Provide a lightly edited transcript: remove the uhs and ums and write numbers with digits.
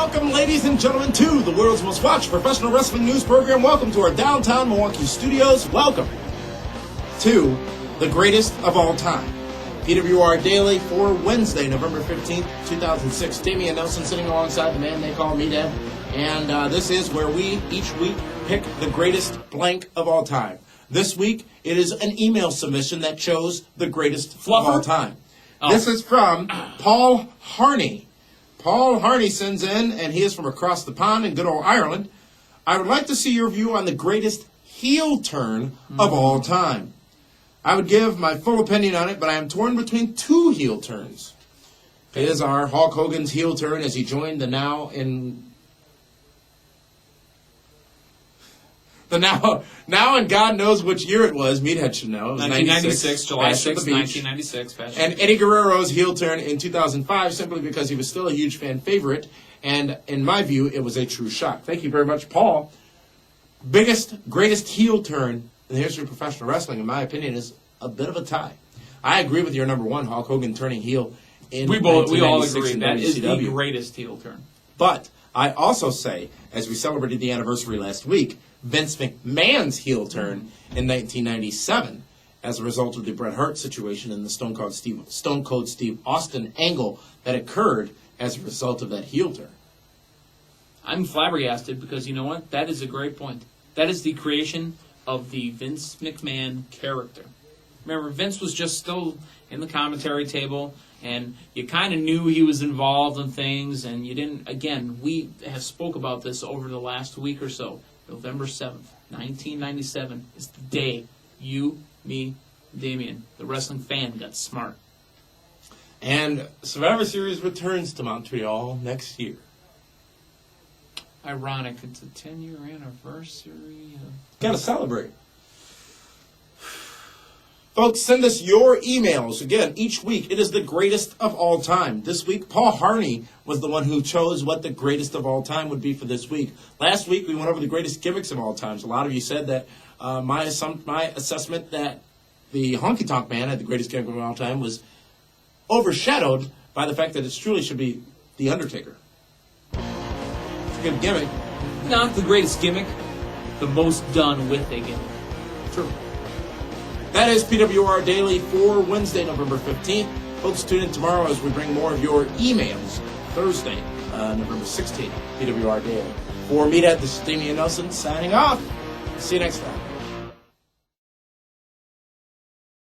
Welcome, ladies and gentlemen, to the world's most watched professional wrestling news program. Welcome to our downtown Milwaukee studios. Welcome to the greatest of all time, PWR Daily for Wednesday, November 15th, 2006. Dameon Nelson sitting alongside the man they call Meathead. And this is where we, each week, pick the greatest blank of all time. This week, it is an email submission that chose the greatest of all time. Oh. This is from Paul Harney. Paul Harney sends in, and he is from across the pond in good old Ireland. I would like to see your view on the greatest heel turn of all time. I would give my full opinion on it, but I am torn between two heel turns. It is our Hulk Hogan's heel turn as he joined the now and God knows which year it was. Meathead should know. It was 1996, July 6, 1996. And Eddie Guerrero's heel turn in 2005, simply because he was still a huge fan favorite. And in my view, it was a true shock. Thank you very much, Paul. Greatest heel turn in the history of professional wrestling, in my opinion, is a bit of a tie. I agree with your number one, Hulk Hogan turning heel in we all agree that is the greatest heel turn. But I also say, as we celebrated the anniversary last week, Vince McMahon's heel turn in 1997 as a result of the Bret Hart situation and the Stone Cold Steve Austin angle that occurred as a result of that heel turn. I'm flabbergasted because you know what? That is a great point. That is the creation of the Vince McMahon character. Remember, Vince was just still in the commentary table, and you kind of knew he was involved in things, and you didn't, again, we have spoke about this over the last week or so. November 7th, 1997 is the day you, me, Dameon, the wrestling fan, got smart. And Survivor Series returns to Montreal next year. Ironic, it's a 10-year anniversary. Gotta celebrate. Folks, send us your emails. Again, each week, it is the greatest of all time. This week, Paul Harney was the one who chose what the greatest of all time would be for this week. Last week, we went over the greatest gimmicks of all times. A lot of you said that my assessment that the Honky Tonk Man had the greatest gimmick of all time was overshadowed by the fact that it truly should be The Undertaker. It's a good gimmick. Not the greatest gimmick, the most done with a gimmick. True. That is PWR Daily for Wednesday, November 15th. Folks, tune in tomorrow as we bring more of your emails. Thursday, November 16th, PWR Daily. For Meathead, this is Dameon Nelson signing off. See you next time.